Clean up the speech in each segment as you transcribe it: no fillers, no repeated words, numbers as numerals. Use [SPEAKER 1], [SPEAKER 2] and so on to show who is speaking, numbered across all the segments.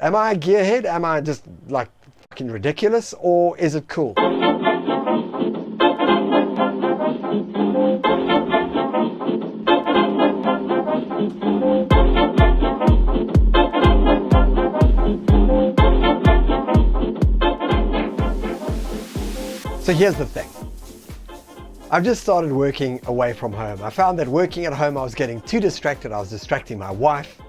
[SPEAKER 1] Am I a gearhead? Am I just like fucking ridiculous, or is it cool? So here's the thing. I've just started working away from home. I found that working at home I was getting too distracted. I was distracting my wife.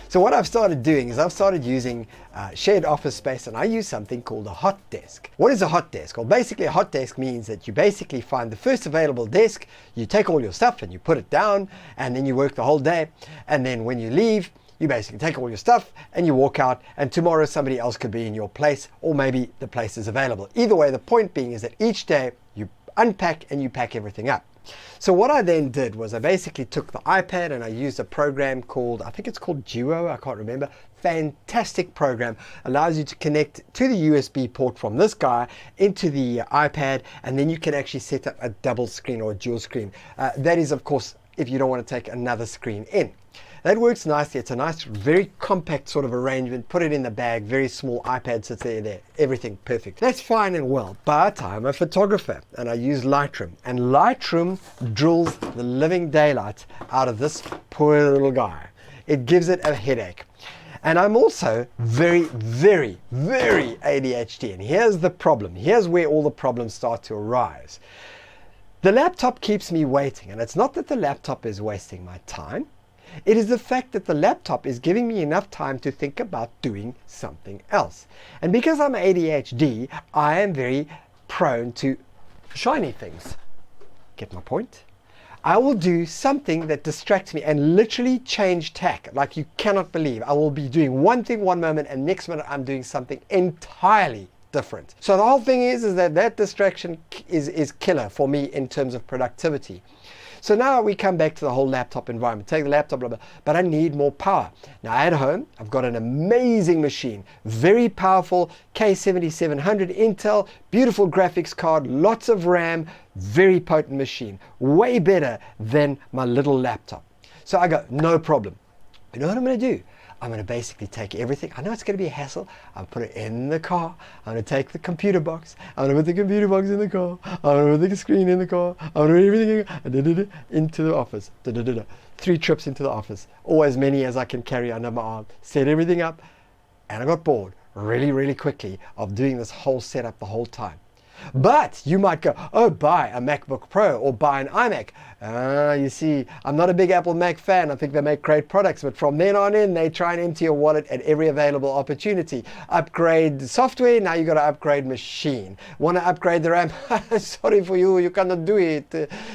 [SPEAKER 1] So what I've started doing is I've started using shared office space, and I use something called a hot desk. What is a hot desk? Well, basically a hot desk means that you basically find the first available desk, you take all your stuff and you put it down, and then you work the whole day. And then when you leave, you basically take all your stuff and you walk out, and tomorrow somebody else could be in your place, or maybe the place is available. Either way, the point being is that each day you unpack and you pack everything up. So what I then did was I basically took the iPad and I used a program called, I think it's called Duo, I can't remember. Fantastic program, allows you to connect to the USB port from this guy into the iPad, and then you can actually set up a double screen or a dual screen. That is, of course, if you don't want to take another screen in. That works nicely. It's a nice, very compact sort of arrangement. Put it in the bag, very small iPad sits there, everything perfect. That's fine and well, but I'm a photographer and I use Lightroom. And Lightroom drills the living daylights out of this poor little guy. It gives it a headache. And I'm also very, very, very ADHD. And here's the problem. Here's where all the problems start to arise. The laptop keeps me waiting, and it's not that the laptop is wasting my time. It is the fact that the laptop is giving me enough time to think about doing something else. And because I'm ADHD, I am very prone to shiny things. Get my point? I will do something that distracts me and literally change tack like you cannot believe. I will be doing one thing one moment, and next minute I'm doing something entirely different. So the whole thing is that distraction is killer for me in terms of productivity. So now we come back to the whole laptop environment. Take the laptop, blah, blah, but I need more power. Now at home, I've got an amazing machine, very powerful K7700 Intel, beautiful graphics card, lots of RAM, very potent machine, way better than my little laptop. So I go, no problem. You know what I'm going to do? I'm going to basically take everything. I know it's going to be a hassle. I'll put it in the car. I'm going to take the computer box. I'm going to put the computer box in the car. I'm going to put the screen in the car. I'm going to put everything into the office. 3 trips into the office. Or as many as I can carry under my arm. Set everything up. And I got bored really, really quickly of doing this whole setup the whole time. But you might go, oh, buy a MacBook Pro or buy an iMac. You see, I'm not a big Apple Mac fan. I think they make great products, but from then on in, they try and empty your wallet at every available opportunity. Upgrade software, now you got to upgrade machine. Want to upgrade the RAM? Sorry for you, you cannot do it.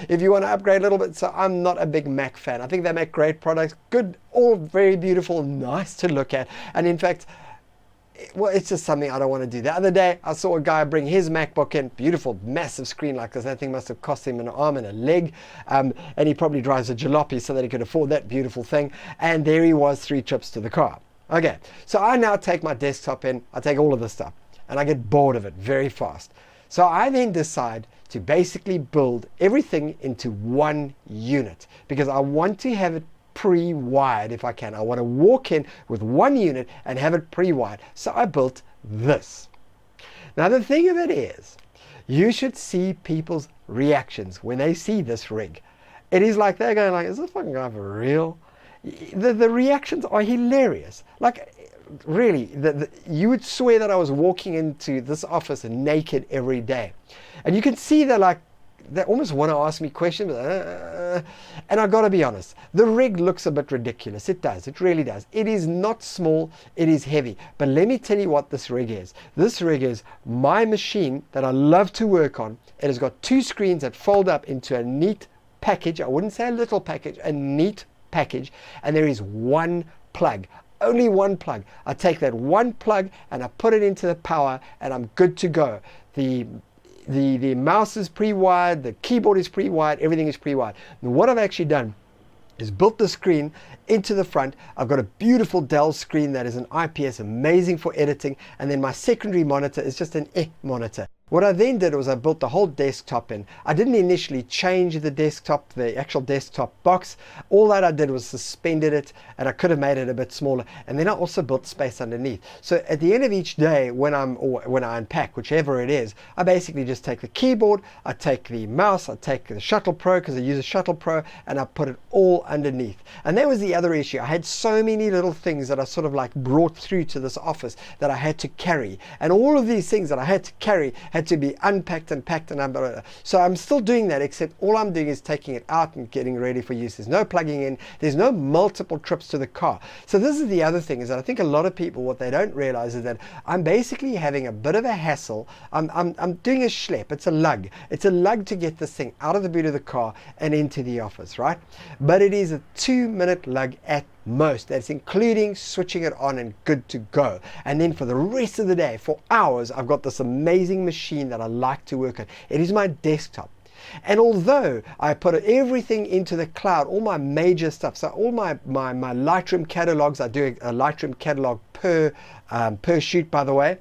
[SPEAKER 1] If you want to upgrade a little bit, so I'm not a big Mac fan. I think they make great products, good, all very beautiful, nice to look at. And in fact, well, it's just something I don't want to do. The other day, I saw a guy bring his MacBook in, beautiful, massive screen like this. That thing must have cost him an arm and a leg. And he probably drives a jalopy so that he could afford that beautiful thing. And there he was, 3 trips to the car. Okay, so I now take my desktop in, I take all of this stuff, and I get bored of it very fast. So I then decide to basically build everything into one unit because I want to have it pre-wired if I can. I want to walk in with one unit and have it pre-wired. So I built this. Now the thing of it is, you should see people's reactions when they see this rig. It is like they're going like, is this fucking guy for real? The reactions are hilarious. Like really, you would swear that I was walking into this office naked every day. And you can see they're like, they almost want to ask me questions, and I've got to be honest, the rig looks a bit ridiculous. It does, it really does. It is not small, it is heavy. But let me tell you what this rig is. This rig is my machine that I love to work on. It has got 2 screens that fold up into a neat package. I wouldn't say a little package, a neat package. And there is one plug. Only one plug. I take that one plug and I put it into the power and I'm good to go. The mouse is pre-wired, the keyboard is pre-wired, everything is pre-wired. And what I've actually done is built the screen into the front. I've got a beautiful Dell screen that is an IPS, amazing for editing. And then my secondary monitor is just an monitor. What I then did was I built the whole desktop in. I didn't initially change the desktop, the actual desktop box. All that I did was suspended it, and I could have made it a bit smaller. And then I also built space underneath. So at the end of each day, when I unpack, whichever it is, I basically just take the keyboard, I take the mouse, I take the shuttle-pro, because I use a shuttle-pro, and I put it all underneath. And that was the other issue. I had so many little things that I sort of like brought through to this office that I had to carry. And all of these things that I had to carry had to be unpacked and packed and unpacked. So I'm still doing that, except all I'm doing is taking it out and getting ready for use. There's no plugging in, there's no multiple trips to the car. So this is the other thing, is that I think a lot of people, what they don't realize is that I'm basically having a bit of a hassle. I'm doing a schlep. It's a lug. It's a lug to get this thing out of the boot of the car and into the office, right? But it is a 2-minute lug at most. That's including switching it on and good to go. And then for the rest of the day, for hours, I've got this amazing machine that I like to work on. It is my desktop. And although I put everything into the cloud, all my major stuff, so all my Lightroom catalogs, I do a Lightroom catalog per shoot, by the way.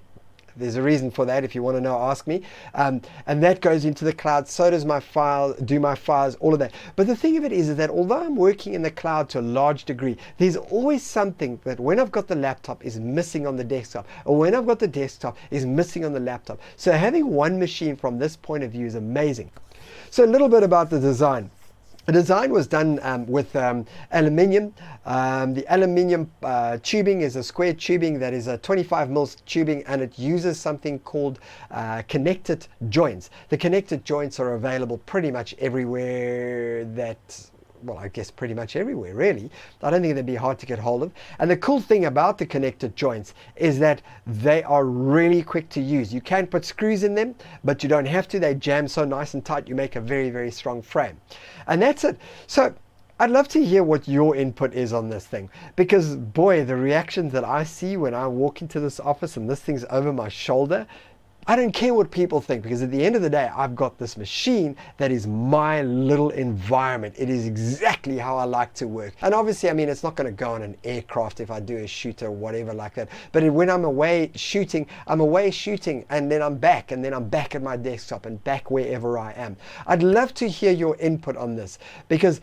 [SPEAKER 1] There's a reason for that. If you want to know, ask me. And that goes into the cloud. So does my file, my files, all of that. But the thing of it is that although I'm working in the cloud to a large degree, there's always something that when I've got the laptop is missing on the desktop, or when I've got the desktop is missing on the laptop. So having one machine from this point of view is amazing. So a little bit about the design. The design was done with aluminium. The aluminium tubing is a square tubing that is a 25 mils tubing, and it uses something called connected joints. The connected joints are available pretty much everywhere well, I guess pretty much everywhere, really. I don't think they'd be hard to get hold of. And the cool thing about the connected joints is that they are really quick to use. You can put screws in them, but you don't have to. They jam so nice and tight, you make a very, very strong frame. And that's it. So I'd love to hear what your input is on this thing, because boy, the reactions that I see when I walk into this office and this thing's over my shoulder, I don't care what people think, because at the end of the day, I've got this machine that is my little environment. It is exactly how I like to work. And obviously, I mean, it's not going to go on an aircraft if I do a shoot or whatever like that. But when I'm away shooting, and then I'm back at my desktop and back wherever I am. I'd love to hear your input on this, because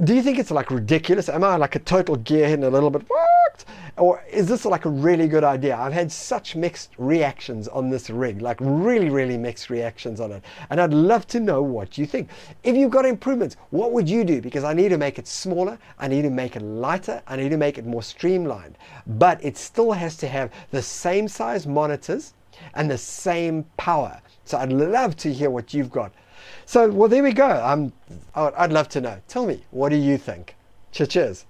[SPEAKER 1] do you think it's like ridiculous? Am I like a total gearhead and a little bit what? Or is this like a really good idea? I've had such mixed reactions on this rig, like really, really mixed reactions on it. And I'd love to know what you think. If you've got improvements, what would you do? Because I need to make it smaller, I need to make it lighter, I need to make it more streamlined. But it still has to have the same size monitors and the same power. So I'd love to hear what you've got. So, well, there we go. I'd love to know. Tell me, what do you think? Cheers.